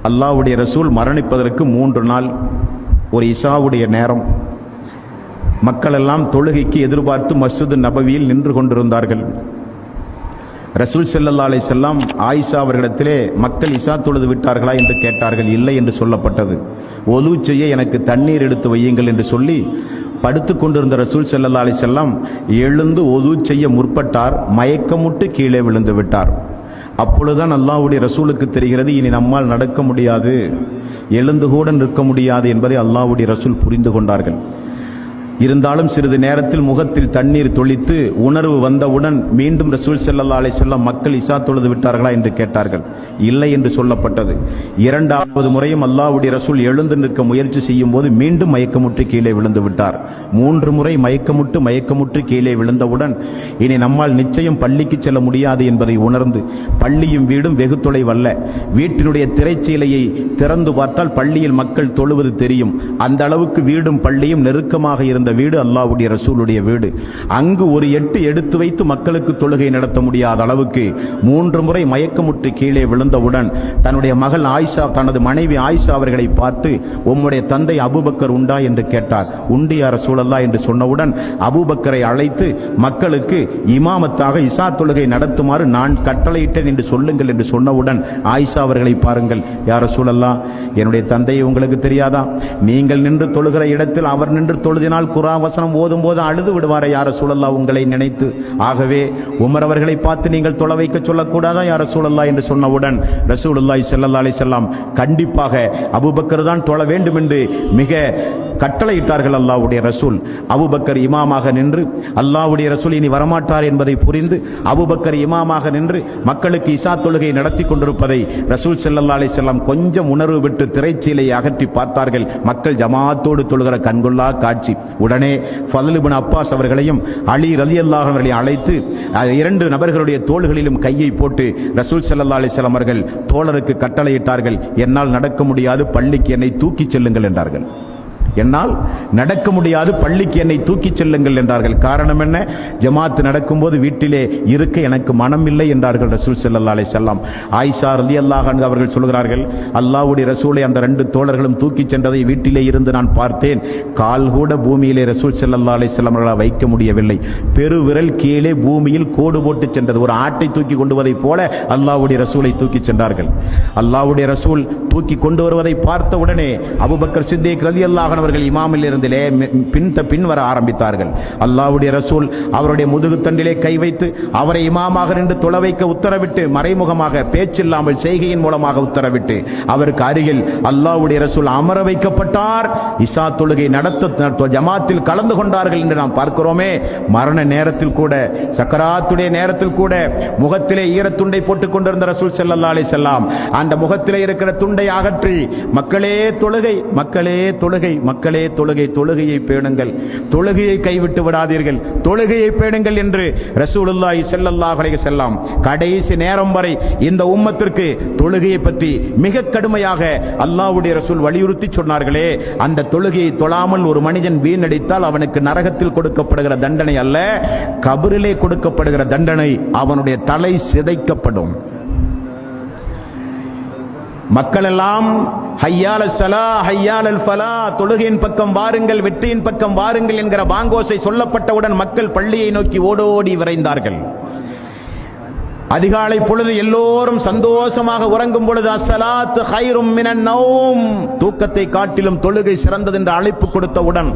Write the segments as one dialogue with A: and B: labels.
A: அல்லாஹ்வுடைய ரசூல் மரணிப்பதற்கு 3 நாள், ஒரு இஷாவுடைய நேரம். மக்கள் எல்லாம் தொழுகைக்கு எதிர்பார்த்து மஸ்ஜித் நபவியில் நின்று கொண்டிருந்தார்கள். ரசூல் ஸல்லல்லாஹு அலைஹி வஸல்லம் ஆயிஷா அவர்களிடத்திலே மக்கள் இஷா தொழுது விட்டார்களா என்று கேட்டார்கள். இல்லை என்று சொல்லப்பட்டது. ஒது செய்ய எனக்கு தண்ணீர் எடுத்து வையுங்கள் என்று சொல்லி படுத்து கொண்டிருந்த ரசூல் ஸல்லல்லாஹு அலைஹி வஸல்லம் எழுந்து ஒது செய்ய முற்பட்டார். மயக்கமுட்டு கீழே விழுந்து விட்டார். அப்பொழுதுதான் அல்லாஹ்வுடைய ரசூலுக்கு தெரிகிறது, இனி நம்மால் நடக்க முடியாது, எழுந்து கூட நிற்க முடியாது என்பதை அல்லாஹ்வுடைய ரசூல் புரிந்து கொண்டார்கள். இருந்தாலும் சிறிது நேரத்தில் முகத்தில் தண்ணீர் தொளித்து உணர்வு வந்தவுடன் மீண்டும் ரசூல் ஸல்லல்லாஹு அலைஹி வஸல்லம் மக்கள் இஷா தொழுது விட்டார்களா என்று கேட்டார்கள். இல்லை என்று சொல்லப்பட்டது. 2வது முறையும் அல்லாஹ்வுடைய ரசூல் எழுந்து நிற்க முயற்சி செய்யும் போது மீண்டும் மயக்கமுற்று கீழே விழுந்து விட்டார். 3 முறை மயக்கமுற்று கீழே விழுந்தவுடன் இனி நம்மால் நிச்சயம் பள்ளிக்கு செல்ல முடியாது என்பதை உணர்ந்து, பள்ளியும் வீடும் வெகு தொலைவல்ல, வீட்டினுடைய திரைச்சீலையை திறந்து பார்த்தால் பள்ளியில் மக்கள் தொழுவது தெரியும். அந்த அளவுக்கு வீடும் பள்ளியும் நெருக்கமாக இருந்த வீடு அல்லாஹ்வுடைய ரசூலுடைய வீடு. அங்கு ஒரு எட்டு எடுத்து வைத்து மக்களுக்கு தொழுகை நடத்த முடியாத அளவுக்கு 3 முறை மயக்கமுற்று கீழே விழுந்தவுடன் தன்னுடைய மகள் ஆயிஷா, தனது மனைவி ஆயிஷா அவர்களை பார்த்து, உம்முடைய தந்தை அபூபக்கர் உண்டா என்று கேட்டார். உண்டு யா ரசூலல்லாஹ் என்று சொன்னவுடன் அபூபக்கரை அழைத்து மக்களுக்கு இமாமத்தாக இஷா தொழுகை நடத்துமாறு நான் கட்டளையிட்டேன் என்று சொல்லுங்கள் என்று சொன்னவுடன் ஆயிஷா அவர்களை பாருங்கள், யா ரசூலல்லாஹ், என்னுடைய தந்தையை உங்களுக்கு தெரியாதா? நீங்கள் நின்று தொழுகிற இடத்தில் அவர் நின்று தொழுதினால் குர்ஆன் வசனம் ஓதும் போது அழுது விடுவாரே யா ரசூலல்லாஹ் உங்களை நினைத்து. ஆகவே உமர் அவர்களை பார்த்து நீங்கள் தொழ வைக்க சொல்லக்கூடாதா யா ரசூலல்லாஹ் என்று சொன்னவுடன் ரசூலுல்லாஹி ஸல்லல்லாஹு அலைஹி வஸல்லம் கண்டிப்பாக அபூபக்கர் தான் தொழ வேண்டும் என்று மிக கட்டளையிட்டார்கள் அல்லாஹ்வுடைய ரசூல். அபூபக்கர் இமாமாக நின்று, அல்லாஹ்வுடைய ரசூல் இனி வரமாட்டார் என்பதை புரிந்து அபூபக்கர் இமாமாக நின்று மக்களுக்கு இஷா தொழுகை நடத்தி கொண்டிருப்பதை ரசூல் ஸல்லல்லாஹு அலைஹி வஸல்லம் கொஞ்சம் உணர்வு விட்டு திரைச்சீலையை அகற்றி பார்த்தார்கள். மக்கள் ஜமாத்தோடு தொழுகிற கண்கொள்ளா காட்சி. உடனே ஃபضل இப்னு அப்பாஸ் அவர்களையும் அலி ரலியல்லாஹு அவர்களையும் அழைத்து 2 நபர்களுடைய தோள்களிலும் கையை போட்டு ரசூல் ஸல்லல்லாஹு அலைஹி வஸல்லம் அவர்கள் தோழருக்கு கட்டளையிட்டார்கள், என்னால் நடக்க முடியாது, பள்ளிக்கு என்னை தூக்கிச் செல்லுங்கள் என்றார்கள். என்னால் நடக்க முடியாது, பள்ளிக்கு என்னை தூக்கிச் செல்லுங்கள் என்றார்கள். காரணம் என்ன? ஜமாத் நடக்கும்போது வீட்டிலே இருக்க எனக்கு மனம் இல்லை என்றார்கள் ரசூல் ஸல்லல்லாஹு அலைஹி வஸல்லம். ஆயிஷா ரலியல்லாஹு அன்ஹா அவர்கள் சொல்கிறார்கள், அல்லாஹ்வுடைய ரசூலை அந்த 2 தோழர்களும் தூக்கிச் சென்றதை வீட்டிலே இருந்து நான் பார்த்தேன். கால் கூட பூமியிலே ரசூல் ஸல்லல்லாஹு அலைஹி வஸல்லம் அவர்களால் வைக்க முடியவில்லை. பெருவிரல் கீழே பூமியில் கோடு போட்டு சென்றது. ஒரு ஆட்டை தூக்கி கொண்டு வருவதைப் போல அல்லாஹ்வுடைய ரசூலை தூக்கிச் சென்றார்கள். அல்லாஹ்வுடைய ரசூல் தூக்கி கொண்டு வருவதை பார்த்த உடனே அபூபக்கர் சித்திக் ரலியல்லாஹு அவர்கள் இமாமில் இருந்திலே பின் வர ஆரம்பித்தார்கள். அல்லாஹ்வுடைய ரசூல் அவருடைய முதுகு தண்டிலே கை வைத்து அவரை இமாமாக நின்று தொழ வைக்க உத்தரவிட்டு, மறைமுகமாக பேச்சில்லாமல் செய்கையின் மூலமாக உத்தரவிட்டு அவருக்கு அருகில் அல்லாஹ்வுடைய ரசூல் அமர வைக்கப்பட்டார். இஷா தொழுகை நடத்த ஜமாத்தில் கலந்து கொண்டார்கள் என்று நாம் பார்க்கிறோமே. மரண நேரத்தில் கூட, சக்கராத்துடைய நேரத்தில் கூட முகத்திலே ஈரத்துண்டை போட்டுக் கொண்டிருந்த ரசூல் ஸல்லல்லாஹு அலைஹி வஸல்லம் அந்த முகத்திலே இருக்கிற துண்டை அகற்றி, மக்களே தொழுகை, மக்களே தொழுகை, மக்களே தொழுகை, தொழுகையை பேணுங்கள், தொழுகையை கைவிட்டு விடாதீர்கள், தொழுகையை பேணுங்கள் என்று ரசூலுல்லாஹி ஸல்லல்லாஹு அலைஹி வஸல்லம் கடைசி நேரம் வரை இந்த உம்மத்திற்கு தொழுகையை பற்றி மிக கடுமையாக அல்லாஹ்வுடைய ரசூல் வலியுறுத்தி சொன்னார்களே. அந்த தொழுகையை தொழாமல் ஒரு மனிதன் வீணடித்தால் அவனுக்கு நரகத்தில் கொடுக்கப்படுகிற தண்டனை அல்ல, கபரிலே கொடுக்கப்படுகிற தண்டனை, அவனுடைய தலை சிதைக்கப்படும். மக்கள் எல்லாம் ஹய்யால ஸலா ஹய்யாலல் ஃபலா, தொழுகையின் பக்கம் வாருங்கள், வெற்றியின் பக்கம் வாருங்கள் என்கிற பாங்கோசை சொல்லப்பட்டவுடன் மக்கள் பள்ளியை நோக்கி ஓடோடி விரைந்தார்கள். அதிகாலை பொழுது எல்லோரும் சந்தோஷமாக உறங்கும் பொழுது அஸ்ஸலாத்து கைரும் மினன் நௌம், தூக்கத்தை காட்டிலும் தொழுகை சிறந்தது என்று அழைப்பு கொடுத்தவுடன்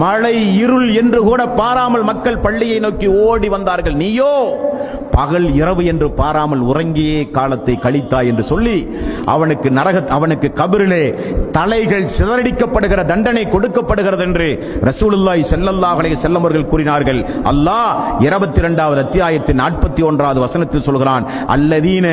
A: மழை இருள் என்று கூட பாராமல் மக்கள் பள்ளியை நோக்கி ஓடி வந்தார்கள். நீயோ பகல் இரவு என்று பாராமல் உறங்கியே காலத்தை கழித்தாய் என்று சொல்லி அவனுக்கு கபரிலே தலைகள் சிதறடிக்கப்படுகிற தண்டனை கொடுக்கப்படுகிறது என்று ரசூலுல்லாஹி ஸல்லல்லாஹு அலைஹி வஸல்லம் அவர்கள் கூறினார்கள். அல்லாஹ் 22வது அத்தியாயத்தின் 41வது வசனத்தில் சொல்கிறான், அல்லதீன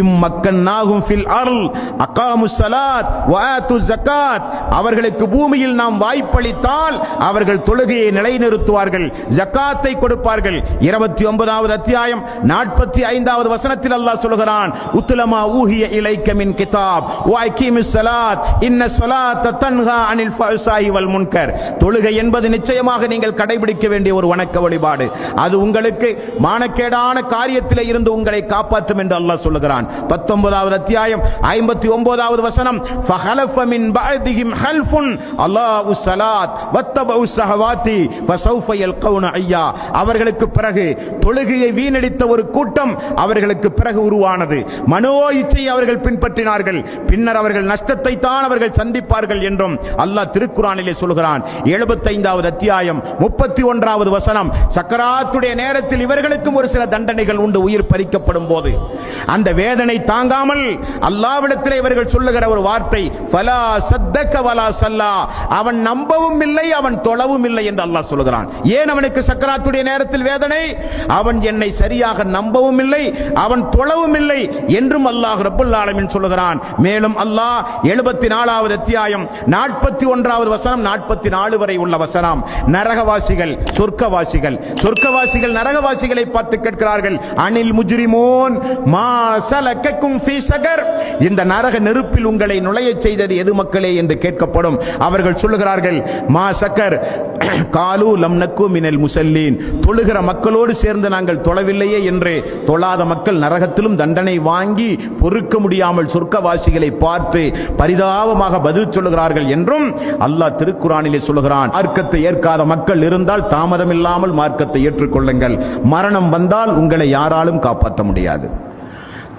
A: இம்மக்கன்னாஹும் ஃபில் அர்ல் அகாமுஸ் ஸலாத் வ ஆத்துஸ் ஸகாத், அவர்களுக்கு பூமியில் நாம் வாய்ப்பளித்தால் அவர்கள் தொழுகையை நிலைநிறுத்துவார்கள், ஜகாத்தை கொடுப்பார்கள். 29வது அத்தியாயம் 45வது வசனத்தில் அல்லாஹ் சொல்கிறான், உத்லமா ஊஹிய இலைக்க மின் கிதாப் வ அகீமிஸ் ஸலாத் இன்ன ஸலாத்த தன்ஹா அனில் ஃபஹ்ஷாஇ வல் முன்கர். தொழுகை என்பது நிச்சயமாக நீங்கள் கடைபிடிக்க வேண்டிய ஒரு வணக்க வழிபாடு. அது உங்களுக்கு மானக்கேடான காரியத்திலே இருந்து உங்களை காப்பாற்றும் என்று அல்லாஹ் சொல்கிறான். 19வது அத்தியாயம் 59வது வசனம், ஃபஹலஃப மின் பஅதிஹிம் ஹல்ஃபுன் அல்லாஹு ஸலாத் வத்தபஉ ஸஹவாத்தி ஃபஸௌஃப யல்கௌன ஐயா. அவர்களுக்கு பிறகு தொழுகையை வீணடித்த ஒரு கூட்டம் அவர்களுக்கு பிறகு உருவானது. மனோ இச்சையை அவர்கள் பின்பற்றினார்கள், பின்னர் அவர்கள் நஷ்டத்தை தான் அவர்கள் சந்திப்பார்கள் என்றும் அல்லாஹ் திருக்குர்ஆனிலே சொல்கிறான். 75வது அத்தியாயம் 31வது வசனம், சக்கராத்துடைய நேரத்தில் இவர்களுக்கும் ஒரு சில தண்டனைகள் உண்டு. உயிர் பறிக்கப்படும் போது அந்த வேதனை தாங்காமல் அல்லாஹ்விடத்தில் இவர்கள் சொல்லுகிற ஒரு வார்த்தை, ஃபலா சத்தக வலா ஸல்லா, அவன் நம்பவும் இல்லை அவன் தொழவும் இல்லை என்று அல்லாஹ் சொல்கிறான். ஏன் அவனுக்கு சக்கராத்துடைய நேரத்தில் வேதனை? அவன் என்னை சரியாக நம்பவும் இல்லை அவன் தொழவும் இல்லை என்றும் அல்லாஹ் ரப்பல் ஆலமீன் சொல்கிறான். மேலும் அல்லாஹ் 74வது அத்தியாயம் 41வது வசனம் 44 வரை உள்ள வசனம், நரகவாசிகள் சொர்க்கவாசிகள் நரகவாசிகளை பார்த்து கேட்கிறார்கள், அனில் முஜ்ரிமூன் மா ஸலகக்கும் ஃபீ ஸகர், இந்த நரக நெருப்பில் உங்களை நுழைய செய்தது எது மக்களே என்று கேட்கப்படும். அவர்கள் சொல்லுகிறார்கள், மா ஸகர் காலு லம் நக்கு மினல் முஸல்லீன், தொழுகிற மக்களோடு சேர்ந்து நாங்கள் தொழவில்லையே என்று. தொழாத மக்கள் நரகத்திலும் தண்டனை வாங்கி பொறுக்க முடியாமல் சொர்க்கவாசிகளை பார்த்து பரிதாபமாக பதில் சொல்லுகிறார்கள் என்றும் அல்லாஹ் திருக்குர்ஆனிலே சொல்கிறான். மார்க்கத்தை ஏற்காத மக்கள் இருந்தால் தாமதமில்லாமல் மார்க்கத்தை ஏற்றுக்கொள்ளுங்கள். மரணம் வந்தால் உங்களை யாராலும் காப்பாற்ற முடியாது.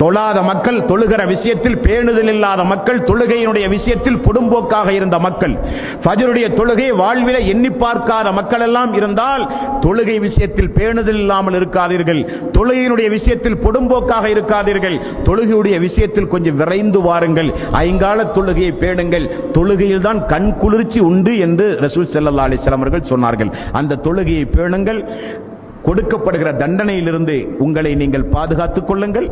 A: தொழாத மக்கள், தொழுகிற விஷயத்தில் பேணுதல் இல்லாத மக்கள், தொழுகையினுடைய விஷயத்தில் பொடும்போக்காக இருந்த மக்கள், ஃபஜ்ருடைய தொழுகை வாழ்வில எண்ணி பார்க்காத மக்கள் எல்லாம் இருந்தால் தொழுகை விஷயத்தில் பேணுதல் இல்லாமல் இருக்காதீர்கள், தொழுகையினுடைய விஷயத்தில் பொடும்போக்காக இருக்காதீர்கள், தொழுகையுடைய விஷயத்தில் கொஞ்சம் விரைந்து வாருங்கள், ஐங்கால தொழுகையை பேணுங்கள், தொழுகையில் தான் கண் குளிர்ச்சி உண்டு என்று ரசூல் ஸல்லல்லாஹு அலைஹி வஸல்லம் அவர்கள் சொன்னார்கள். அந்த தொழுகையை பேணுங்கள். கொடுக்கப்படுகிற தண்டனையிலிருந்து உங்களை நீங்கள் பாதுகாத்துக் கொள்ளுங்கள்.